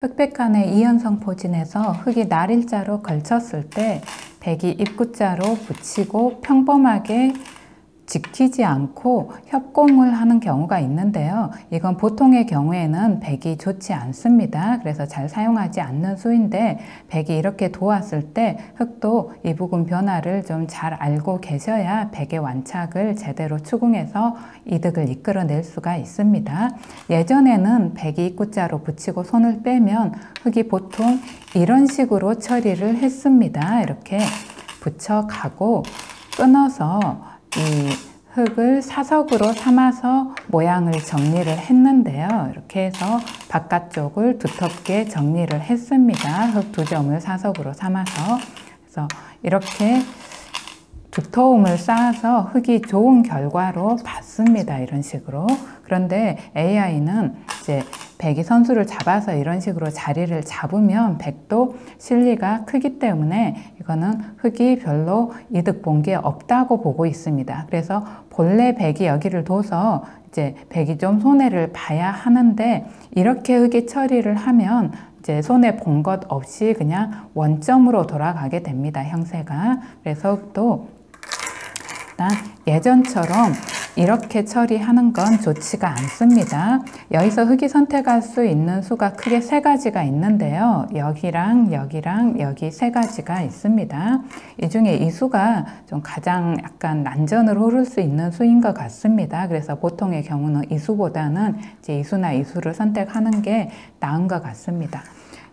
흑백간의 이연성 포진에서 흙이 날일자로 걸쳤을 때 백이 입구자로 붙이고 평범하게 지키지 않고 협공을 하는 경우가 있는데요. 이건 보통의 경우에는 백이 좋지 않습니다. 그래서 잘 사용하지 않는 수인데 백이 이렇게 도왔을 때 흙도 이 부분 변화를 좀 잘 알고 계셔야 백의 완착을 제대로 추궁해서 이득을 이끌어낼 수가 있습니다. 예전에는 백이 입구자로 붙이고 손을 빼면 흙이 보통 이런 식으로 처리를 했습니다. 이렇게 붙여가고 끊어서 이 흙을 사석으로 삼아서 모양을 정리를 했는데요. 이렇게 해서 바깥쪽을 두텁게 정리를 했습니다. 흙 두 점을 사석으로 삼아서. 그래서 이렇게 두터움을 쌓아서 흙이 좋은 결과로 봤습니다. 이런 식으로. 그런데 AI는 이제 백이 선수를 잡아서 이런 식으로 자리를 잡으면 백도 실리가 크기 때문에 이거는 흙이 별로 이득 본 게 없다고 보고 있습니다. 그래서 본래 백이 여기를 둬서 이제 백이 좀 손해를 봐야 하는데 이렇게 흙이 처리를 하면 이제 손해 본 것 없이 그냥 원점으로 돌아가게 됩니다. 형세가. 그래서 흙도 일단 예전처럼 이렇게 처리하는 건 좋지가 않습니다. 여기서 흙이 선택할 수 있는 수가 크게 세 가지가 있는데요. 여기랑 여기랑 여기 세 가지가 있습니다. 이 중에 이 수가 좀 가장 약간 난전으로 흐를 수 있는 수인 것 같습니다. 그래서 보통의 경우는 이 수보다는 이제 이 수나 이 수를 선택하는 게 나은 것 같습니다.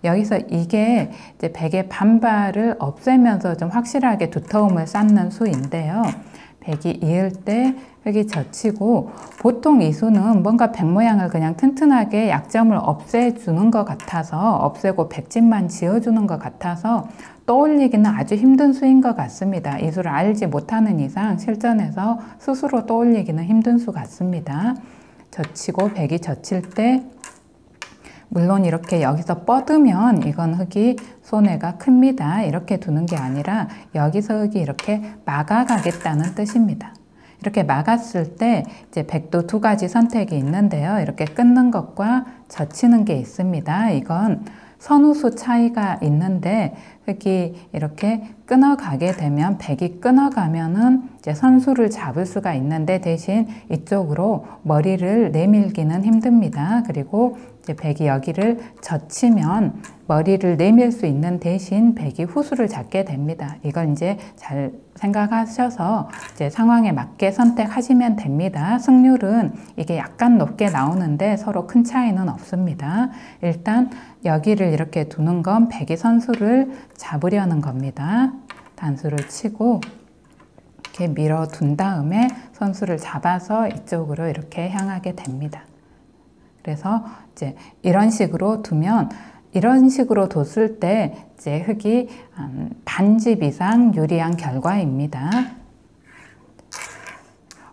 여기서 이게 이제 백의 반발을 없애면서 좀 확실하게 두터움을 쌓는 수인데요. 백이 이을 때 흙이 젖히고 보통 이 수는 뭔가 백 모양을 그냥 튼튼하게 약점을 없애주는 것 같아서 없애고 백짓만 지어주는 것 같아서 떠올리기는 아주 힘든 수인 것 같습니다. 이 수를 알지 못하는 이상 실전에서 스스로 떠올리기는 힘든 수 같습니다. 젖히고 백이 젖힐 때 물론 이렇게 여기서 뻗으면 이건 흙이 손해가 큽니다. 이렇게 두는 게 아니라 여기서 흙이 이렇게 막아가겠다는 뜻입니다. 이렇게 막았을 때 이제 백도 두 가지 선택이 있는데요. 이렇게 끊는 것과 젖히는 게 있습니다. 이건 선후수 차이가 있는데 흙이 이렇게 끊어가게 되면 백이 끊어가면은 이제 선수를 잡을 수가 있는데 대신 이쪽으로 머리를 내밀기는 힘듭니다. 그리고 이제 백이 여기를 젖히면 머리를 내밀 수 있는 대신 백이 후수를 잡게 됩니다. 이걸 이제 잘 생각하셔서 이제 상황에 맞게 선택하시면 됩니다. 승률은 이게 약간 높게 나오는데 서로 큰 차이는 없습니다. 일단 여기를 이렇게 두는 건 백이 선수를 잡으려는 겁니다. 단수를 치고 이렇게 밀어둔 다음에 선수를 잡아서 이쪽으로 이렇게 향하게 됩니다. 그래서 이제 이런 식으로 두면 이런 식으로 뒀을 때 이제 흙이 반집 이상 유리한 결과입니다.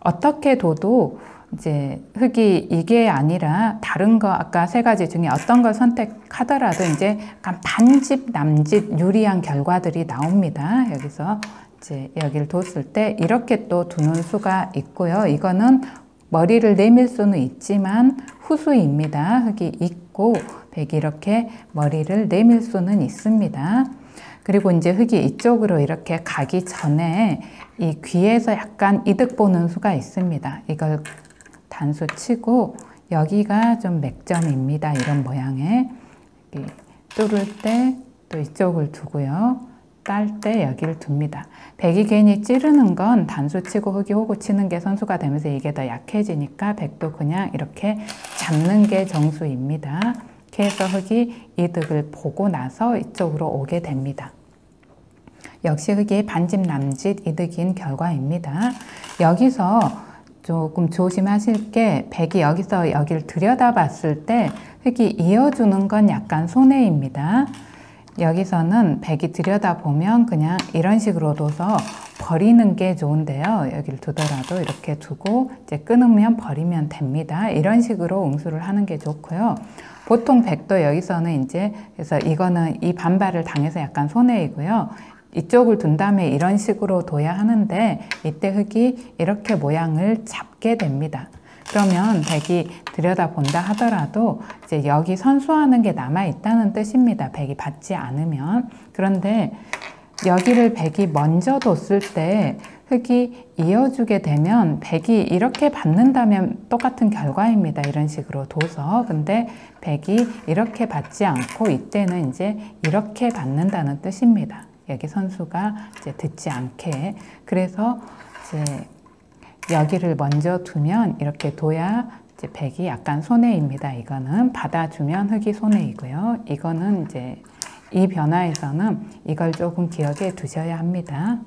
어떻게 둬도 이제 흙이 이게 아니라 다른 거 아까 세 가지 중에 어떤 걸 선택하더라도 이제 약간 반집 남집 유리한 결과들이 나옵니다. 여기서 이제 여기를 뒀을 때 이렇게 또 두는 수가 있고요. 이거는 머리를 내밀 수는 있지만 후수입니다. 흙이 있고 백이 이렇게 머리를 내밀 수는 있습니다. 그리고 이제 흙이 이쪽으로 이렇게 가기 전에 이 귀에서 약간 이득 보는 수가 있습니다. 이걸 단수 치고 여기가 좀 맥점입니다. 이런 모양에 뚫을 때 또 이쪽을 두고요. 딸 때 여기를 둡니다. 백이 괜히 찌르는 건 단수 치고 흙이 호구 치는 게 선수가 되면서 이게 더 약해지니까 백도 그냥 이렇게 잡는 게 정수입니다. 이렇게 해서 흙이 이득을 보고 나서 이쪽으로 오게 됩니다. 역시 흙이 반집 남집 이득인 결과입니다. 여기서 조금 조심하실 게 백이 여기서 여기를 들여다봤을 때 흙이 이어주는 건 약간 손해입니다. 여기서는 백이 들여다보면 그냥 이런 식으로 둬서 버리는 게 좋은데요. 여기를 두더라도 이렇게 두고 이제 끊으면 버리면 됩니다. 이런 식으로 응수를 하는 게 좋고요. 보통 백도 여기서는 이제 그래서 이거는 이 반발을 당해서 약간 손해이고요. 이쪽을 둔 다음에 이런 식으로 둬야 하는데 이때 흙이 이렇게 모양을 잡게 됩니다. 그러면 백이 들여다본다 하더라도 이제 여기 선수하는 게 남아있다는 뜻입니다. 백이 받지 않으면. 그런데 여기를 백이 먼저 뒀을 때 흑이 이어주게 되면 백이 이렇게 받는다면 똑같은 결과입니다. 이런 식으로 둬서. 근데 백이 이렇게 받지 않고 이때는 이제 이렇게 받는다는 뜻입니다. 여기 선수가 이제 듣지 않게. 그래서 이제 여기를 먼저 두면 이렇게 둬야 이제 백이 약간 손해입니다. 이거는 받아주면 흑이 손해이고요. 이거는 이제 이 변화에서는 이걸 조금 기억해 두셔야 합니다.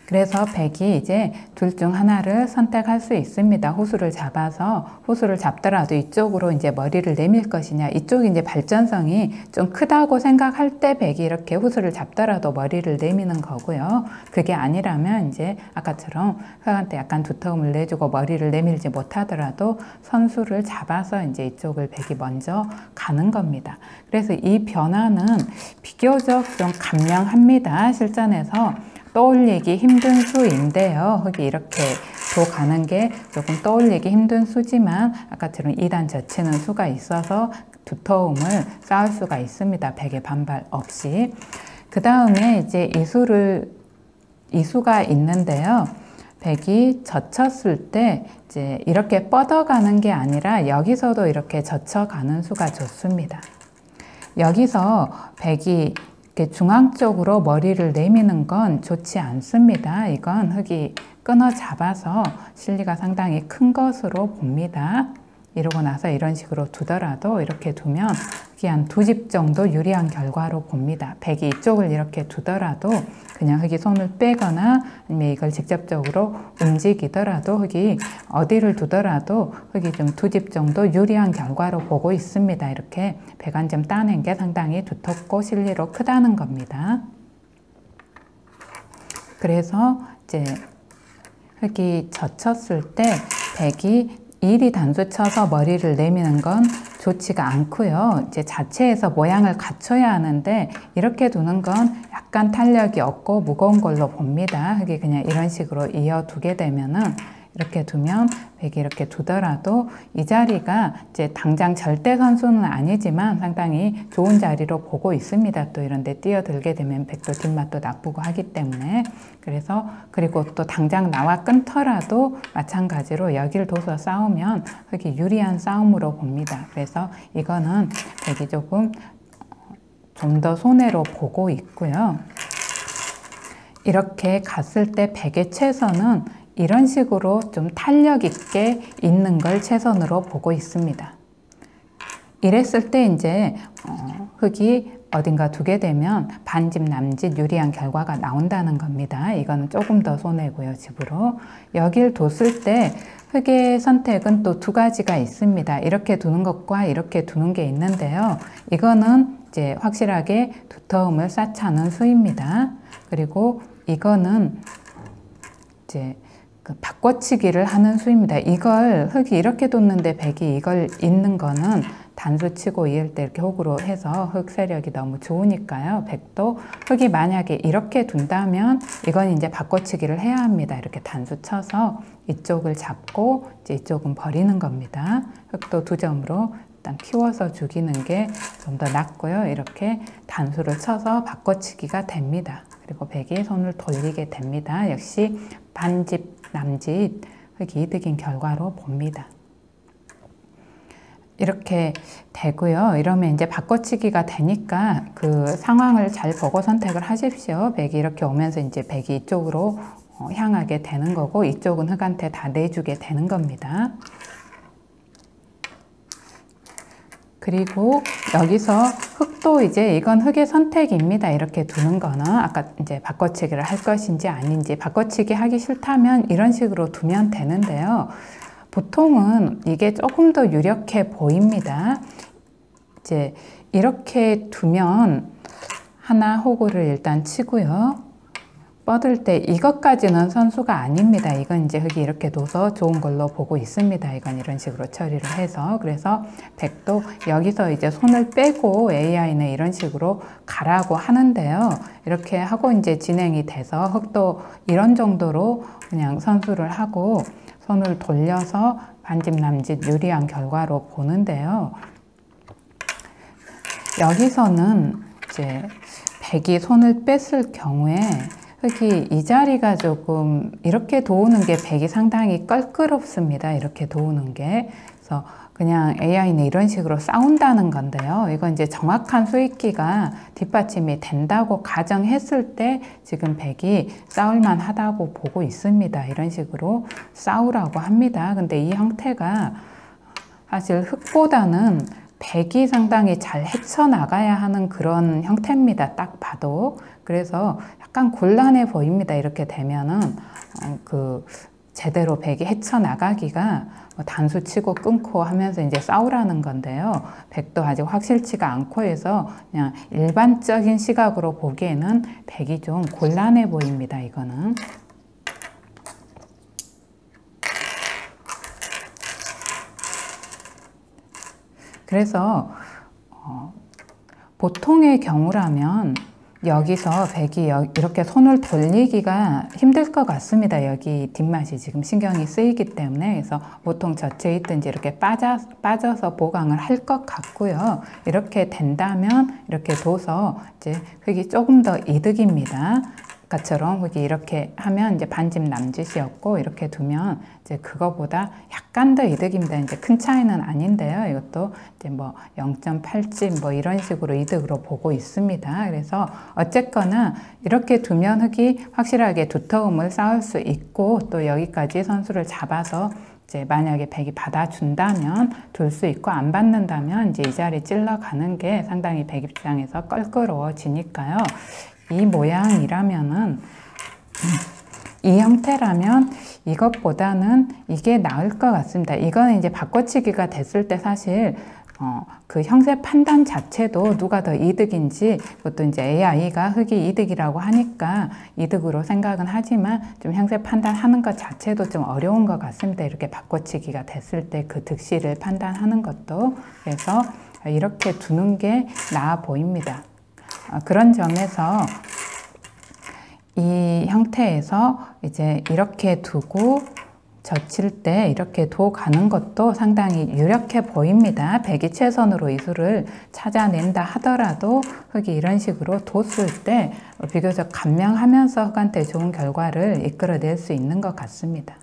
그래서 백이 이제 둘 중 하나를 선택할 수 있습니다. 호수를 잡아서 호수를 잡더라도 이쪽으로 이제 머리를 내밀 것이냐, 이쪽이 이제 발전성이 좀 크다고 생각할 때 백이 이렇게 호수를 잡더라도 머리를 내미는 거고요. 그게 아니라면 이제 아까처럼 흑한테 약간 두터움을 내주고 머리를 내밀지 못하더라도 선수를 잡아서 이제 이쪽을 백이 먼저 가는 겁니다. 그래서 이 변화는 비교적 좀 감량합니다. 실전에서 떠올리기 힘든 수인데요. 흑이 이렇게 도 가는 게 조금 떠올리기 힘든 수지만 아까처럼 2단 젖히는 수가 있어서 두터움을 쌓을 수가 있습니다. 백의 반발 없이. 그 다음에 이제 이수가 있는데요. 백이 젖혔을 때 이제 이렇게 뻗어가는 게 아니라 여기서도 이렇게 젖혀가는 수가 좋습니다. 여기서 백이 이렇게 중앙 쪽으로 머리를 내미는 건 좋지 않습니다. 이건 흑이 끊어 잡아서 실리가 상당히 큰 것으로 봅니다. 이러고 나서 이런 식으로 두더라도 이렇게 두면 흑이 한 2집 정도 유리한 결과로 봅니다. 백이 이쪽을 이렇게 두더라도 그냥 흑이 손을 빼거나 아니면 이걸 직접적으로 움직이더라도 흑이 어디를 두더라도 흑이 좀 2집 정도 유리한 결과로 보고 있습니다. 이렇게 백 한 점 따낸 게 상당히 두텁고 실리로 크다는 겁니다. 그래서 이제 흑이 젖혔을 때 백이 일이 단수 쳐서 머리를 내미는 건 좋지가 않고요. 이제 자체에서 모양을 갖춰야 하는데 이렇게 두는 건 약간 탄력이 없고 무거운 걸로 봅니다. 흑이 그냥 이런 식으로 이어두게 되면은 이렇게 두면 백이 이렇게 두더라도 이 자리가 이제 당장 절대 선수는 아니지만 상당히 좋은 자리로 보고 있습니다. 또 이런데 뛰어들게 되면 백도 뒷맛도 나쁘고 하기 때문에 그래서 그리고 또 당장 나와 끊더라도 마찬가지로 여기를 둬서 싸우면 흑이 유리한 싸움으로 봅니다. 그래서 이거는 백이 조금 좀 더 손해로 보고 있고요. 이렇게 갔을 때 백의 최선은 이런 식으로 좀 탄력 있게 있는 걸 최선으로 보고 있습니다. 이랬을 때 이제 흑이 어딘가 두게 되면 반집 남집 유리한 결과가 나온다는 겁니다. 이거는 조금 더 손해고요, 집으로. 여길 뒀을 때 흑의 선택은 또 2가지가 있습니다. 이렇게 두는 것과 이렇게 두는 게 있는데요. 이거는 이제 확실하게 두터움을 쌓자는 수입니다. 그리고 이거는 이제 바꿔치기를 하는 수입니다. 이걸 흑이 이렇게 뒀는데 백이 이걸 잇는 거는 단수 치고 이을 때 이렇게 호구로 해서 흑 세력이 너무 좋으니까요. 백도 흑이 만약에 이렇게 둔다면 이건 이제 바꿔치기를 해야 합니다. 이렇게 단수 쳐서 이쪽을 잡고 이제 이쪽은 버리는 겁니다. 흑도 2점으로 일단 키워서 죽이는 게 좀 더 낫고요. 이렇게 단수를 쳐서 바꿔치기가 됩니다. 그리고 백이 손을 돌리게 됩니다. 역시 반집 남집 흑이 이득인 결과로 봅니다. 이렇게 되고요. 이러면 이제 바꿔치기가 되니까 그 상황을 잘 보고 선택을 하십시오. 백이 이렇게 오면서 이제 백이 이쪽으로 향하게 되는 거고 이쪽은 흑한테 다 내주게 되는 겁니다. 그리고 여기서 흑도 이제 이건 흑의 선택입니다. 이렇게 두는 거는 아까 이제 바꿔치기를 할 것인지 아닌지 바꿔치기 하기 싫다면 이런 식으로 두면 되는데요. 보통은 이게 조금 더 유력해 보입니다. 이제 이렇게 두면 하나 호구를 일단 치고요. 뻗을 때 이것까지는 선수가 아닙니다. 이건 이제 흑이 이렇게 둬서 좋은 걸로 보고 있습니다. 이건 이런 식으로 처리를 해서 그래서 백도 여기서 이제 손을 빼고 AI는 이런 식으로 가라고 하는데요. 이렇게 하고 이제 진행이 돼서 흑도 이런 정도로 그냥 선수를 하고 손을 돌려서 반집 남짓 유리한 결과로 보는데요. 여기서는 이제 백이 손을 뺐을 경우에 흙이 이 자리가 조금 이렇게 도우는 게 백이 상당히 껄끄럽습니다. 이렇게 도우는 게. 그래서 그냥 AI는 이런 식으로 싸운다는 건데요. 이건 이제 정확한 수익기가 뒷받침이 된다고 가정했을 때 지금 백이 싸울만 하다고 보고 있습니다. 이런 식으로 싸우라고 합니다. 근데 이 형태가 사실 흙보다는 백이 상당히 잘 헤쳐나가야 하는 그런 형태입니다. 딱 봐도. 그래서 약간 곤란해 보입니다. 이렇게 되면은 제대로 백이 헤쳐나가기가 단수 치고 끊고 하면서 이제 싸우라는 건데요. 백도 아직 확실치가 않고 해서 그냥 일반적인 시각으로 보기에는 백이 좀 곤란해 보입니다. 이거는. 그래서 보통의 경우라면 여기서 백이 이렇게 손을 돌리기가 힘들 것 같습니다. 여기 뒷맛이 지금 신경이 쓰이기 때문에. 그래서 보통 젖혀 있든지 이렇게 빠져서 보강을 할 것 같고요. 이렇게 된다면 이렇게 둬서 이제 흙이 조금 더 이득입니다. 아까처럼 흙이 이렇게 하면 이제 반집 남짓이었고, 이렇게 두면 이제 그거보다 약간 더 이득입니다. 이제 큰 차이는 아닌데요. 이것도 이제 뭐 0.8집 뭐 이런 식으로 이득으로 보고 있습니다. 그래서 어쨌거나 이렇게 두면 흙이 확실하게 두터움을 쌓을 수 있고, 또 여기까지 선수를 잡아서 이제 만약에 백이 받아준다면 둘 수 있고, 안 받는다면 이제 이 자리 찔러가는 게 상당히 백 입장에서 껄끄러워지니까요. 이 모양이라면은 이 형태라면 이것보다는 이게 나을 것 같습니다. 이거는 이제 바꿔치기가 됐을 때 사실 그 형세 판단 자체도 누가 더 이득인지, 그것도 이제 AI가 흙이 이득이라고 하니까 이득으로 생각은 하지만 좀 형세 판단하는 것 자체도 좀 어려운 것 같습니다. 이렇게 바꿔치기가 됐을 때 그 득실을 판단하는 것도. 그래서 이렇게 두는 게 나아 보입니다. 그런 점에서 이 형태에서 이제 이렇게 두고 젖힐 때 이렇게 둬 가는 것도 상당히 유력해 보입니다. 백이 최선으로 이수를 찾아낸다 하더라도 흙이 이런 식으로 뒀을 때 비교적 감명하면서 흙한테 좋은 결과를 이끌어낼 수 있는 것 같습니다.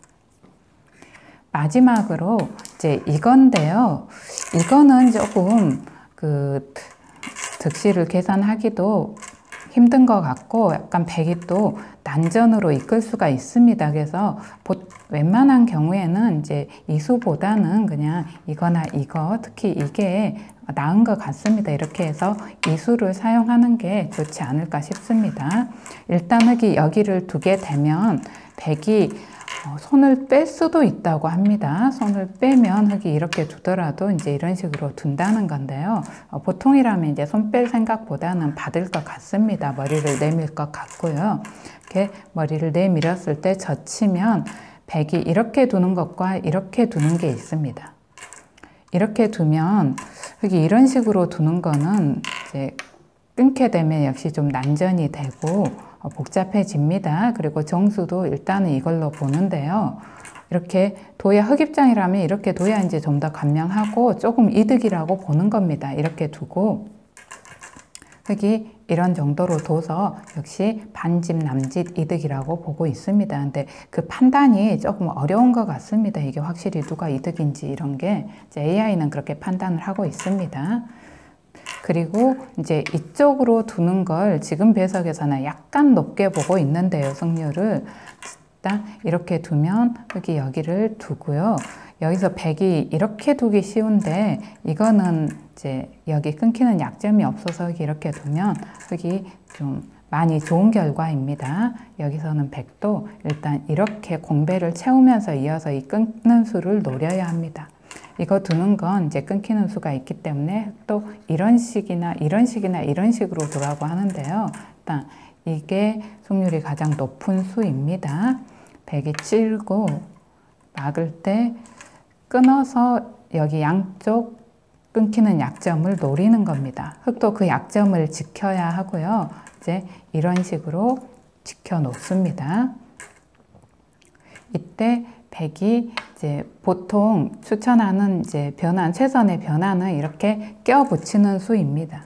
마지막으로 이제 이건데요. 이거는 조금 득실을 계산하기도 힘든 것 같고, 약간 백이 또 난전으로 이끌 수가 있습니다. 그래서 웬만한 경우에는 이제 이수보다는 그냥 이거나 이거, 특히 이게 나은 것 같습니다. 이렇게 해서 이수를 사용하는 게 좋지 않을까 싶습니다. 일단 흙이 여기를 두게 되면 백이 손을 뺄 수도 있다고 합니다. 손을 빼면 흙이 이렇게 두더라도 이제 이런 식으로 둔다는 건데요. 보통이라면 이제 손 뺄 생각보다는 받을 것 같습니다. 머리를 내밀 것 같고요. 이렇게 머리를 내밀었을 때 젖히면 백이 이렇게 두는 것과 이렇게 두는 게 있습니다. 이렇게 두면 흙이 이런 식으로 두는 거는 이제 끊게 되면 역시 좀 난전이 되고 복잡해집니다. 그리고 정수도 일단은 이걸로 보는데요. 이렇게 둬야, 흙 입장이라면 이렇게 둬야 이제 좀 더 감명하고 조금 이득이라고 보는 겁니다. 이렇게 두고 흙이 이런 정도로 둬서 역시 반집 남짓 이득이라고 보고 있습니다. 근데 그 판단이 조금 어려운 것 같습니다. 이게 확실히 누가 이득인지 이런 게 이제 AI는 그렇게 판단을 하고 있습니다. 그리고 이제 이쪽으로 두는 걸 지금 배석에서는 약간 높게 보고 있는데요. 승률을 일단 이렇게 두면 흙이 여기를 두고요. 여기서 백이 이렇게 두기 쉬운데, 이거는 이제 여기 끊기는 약점이 없어서 이렇게 두면 흙이 좀 많이 좋은 결과입니다. 여기서는 백도 일단 이렇게 공배를 채우면서 이어서 이 끊는 수를 노려야 합니다. 이거 두는 건 이제 끊기는 수가 있기 때문에 또 이런 식이나 이런 식이나 이런 식으로 두라고 하는데요. 일단 이게 승률이 가장 높은 수입니다. 백이 찔고 막을 때 끊어서 여기 양쪽 끊기는 약점을 노리는 겁니다. 흙도 그 약점을 지켜야 하고요. 이제 이런 식으로 지켜 놓습니다. 이때 백이 이제 보통 추천하는 이제 변환, 최선의 변환은 이렇게 껴 붙이는 수입니다.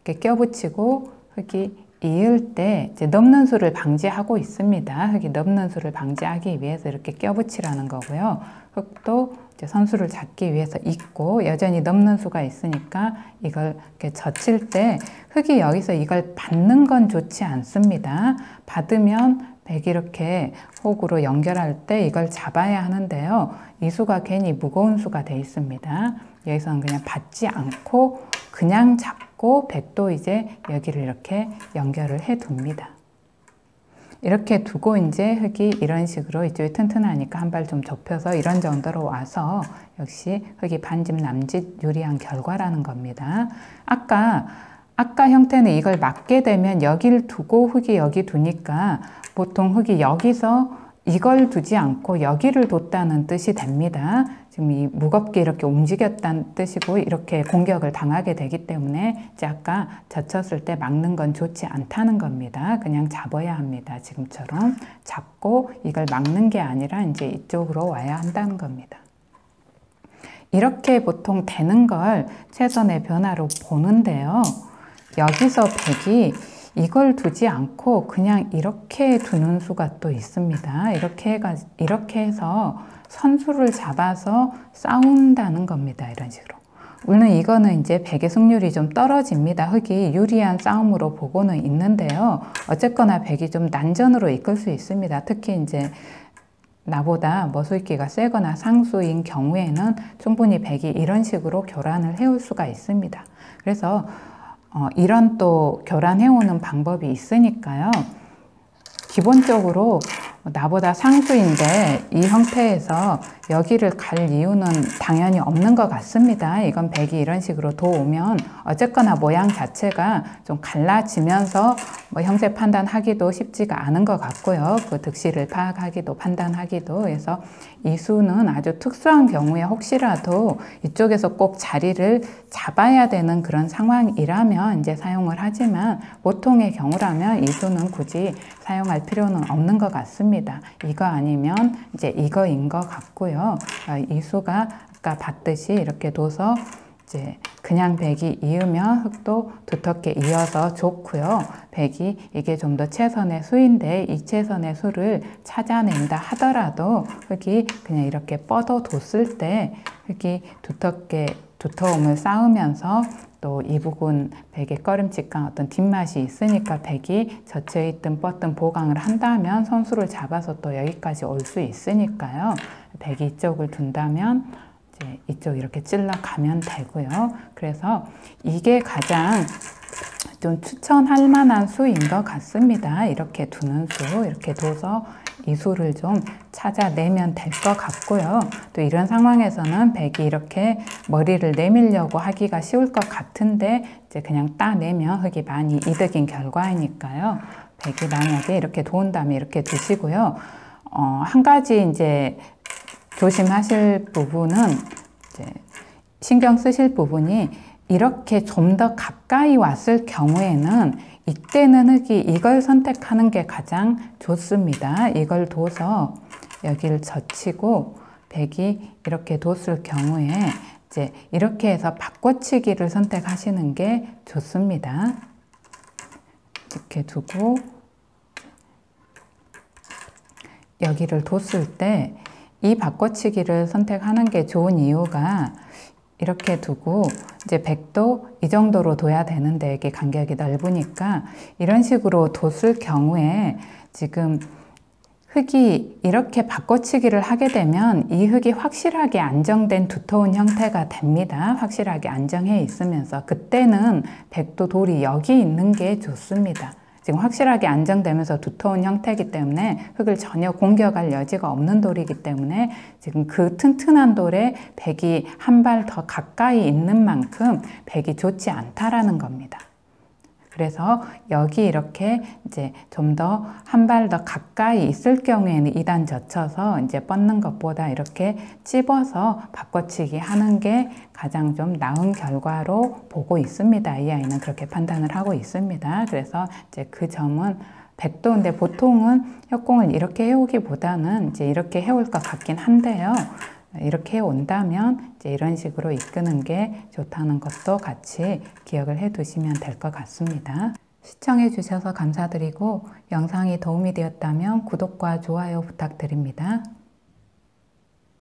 이렇게 껴 붙이고 흙이 이을 때 이제 넘는 수를 방지하고 있습니다. 흙이 넘는 수를 방지하기 위해서 이렇게 껴 붙이라는 거고요. 흙도 이제 선수를 잡기 위해서 있고 여전히 넘는 수가 있으니까 이걸 이렇게 젖힐 때 흙이 여기서 이걸 받는 건 좋지 않습니다. 받으면 백이 이렇게 혹으로 연결할 때 이걸 잡아야 하는데요. 이 수가 괜히 무거운 수가 돼 있습니다. 여기서는 그냥 받지 않고 그냥 잡고 백도 이제 여기를 이렇게 연결을 해 둡니다. 이렇게 두고 이제 흙이 이런 식으로 이쪽이 튼튼하니까 한 발 좀 좁혀서 이런 정도로 와서 역시 흙이 반집 남집 유리한 결과라는 겁니다. 아까 형태는 이걸 막게 되면 여기를 두고 흙이 여기 두니까 보통 흙이 여기서 이걸 두지 않고 여기를 뒀다는 뜻이 됩니다. 지금 이 무겁게 이렇게 움직였다는 뜻이고 이렇게 공격을 당하게 되기 때문에 이제 아까 젖혔을 때 막는 건 좋지 않다는 겁니다. 그냥 잡아야 합니다. 지금처럼 잡고 이걸 막는 게 아니라 이제 이쪽으로 와야 한다는 겁니다. 이렇게 보통 되는 걸 최선의 변화로 보는데요. 여기서 백이 이걸 두지 않고 그냥 이렇게 두는 수가 또 있습니다. 이렇게 해서 선수를 잡아서 싸운다는 겁니다. 이런 식으로. 물론 이거는 이제 백의 승률이 좀 떨어집니다. 흙이 유리한 싸움으로 보고는 있는데요. 어쨌거나 백이 좀 난전으로 이끌 수 있습니다. 특히 이제 나보다 머슬기가 세거나 상수인 경우에는 충분히 백이 이런 식으로 교란을 해올 수가 있습니다. 그래서 이런 또 교란해오는 방법이 있으니까요. 기본적으로 나보다 상수인데 이 형태에서 여기를 갈 이유는 당연히 없는 것 같습니다. 이건 백이 이런 식으로 도우면 어쨌거나 모양 자체가 좀 갈라지면서 뭐 형세 판단하기도 쉽지가 않은 것 같고요. 그 득실을 파악하기도 판단하기도. 그래서 이 수는 아주 특수한 경우에 혹시라도 이쪽에서 꼭 자리를 잡아야 되는 그런 상황이라면 이제 사용을 하지만 보통의 경우라면 이 수는 굳이 사용할 필요는 없는 것 같습니다. 이거 아니면 이제 이거인 것 같고요. 이 수가 아까 봤듯이 이렇게 둬서 이제 그냥 백이 이으면 흙도 두텁게 이어서 좋고요. 백이 이게 좀 더 최선의 수인데 이 최선의 수를 찾아낸다 하더라도 흙이 그냥 이렇게 뻗어 뒀을 때 흙이 두터움을 쌓으면서 또 이 부분 백의 꺼림칙한 어떤 뒷맛이 있으니까 백이 젖혀있든 뻗든 보강을 한다면 선수를 잡아서 또 여기까지 올 수 있으니까요. 백이 이쪽을 둔다면 이제 이쪽 이렇게 찔러 가면 되고요. 그래서 이게 가장 좀 추천할 만한 수인 것 같습니다. 이렇게 두는 수, 이렇게 둬서 이 수를 좀 찾아내면 될 것 같고요. 또 이런 상황에서는 백이 이렇게 머리를 내밀려고 하기가 쉬울 것 같은데 이제 그냥 따내면 흙이 많이 이득인 결과이니까요. 백이 만약에 이렇게 도운 다음에 이렇게 두시고요. 한 가지 이제 조심하실 부분은 이제 신경 쓰실 부분이 이렇게 좀 더 가까이 왔을 경우에는 이때는 흙이 이걸 선택하는 게 가장 좋습니다. 이걸 둬서 여기를 젖히고 백이 이렇게 뒀을 경우에 이제 이렇게 해서 바꿔치기를 선택하시는 게 좋습니다. 이렇게 두고 여기를 뒀을 때 이 바꿔치기를 선택하는 게 좋은 이유가 이렇게 두고 이제 백도 이 정도로 둬야 되는데 이게 간격이 넓으니까 이런 식으로 뒀을 경우에 지금 흙이 이렇게 바꿔치기를 하게 되면 이 흙이 확실하게 안정된 두터운 형태가 됩니다. 확실하게 안정해 있으면서 그때는 백도 돌이 여기 있는 게 좋습니다. 지금 확실하게 안정되면서 두터운 형태이기 때문에 흙을 전혀 공격할 여지가 없는 돌이기 때문에 지금 그 튼튼한 돌에 백이 한 발 더 가까이 있는 만큼 백이 좋지 않다라는 겁니다. 그래서 여기 이렇게 이제 좀 더 한 발 더 가까이 있을 경우에는 2단 젖혀서 이제 뻗는 것보다 이렇게 찝어서 바꿔치기 하는 게 가장 좀 나은 결과로 보고 있습니다. 이 아이는 그렇게 판단을 하고 있습니다. 그래서 이제 그 점은 100도인데 보통은 협공을 이렇게 해오기보다는 이제 이렇게 해올 것 같긴 한데요. 이렇게 해온다면 이제 이런 식으로 이끄는 게 좋다는 것도 같이 기억을 해 두시면 될 것 같습니다. 시청해 주셔서 감사드리고 영상이 도움이 되었다면 구독과 좋아요 부탁드립니다.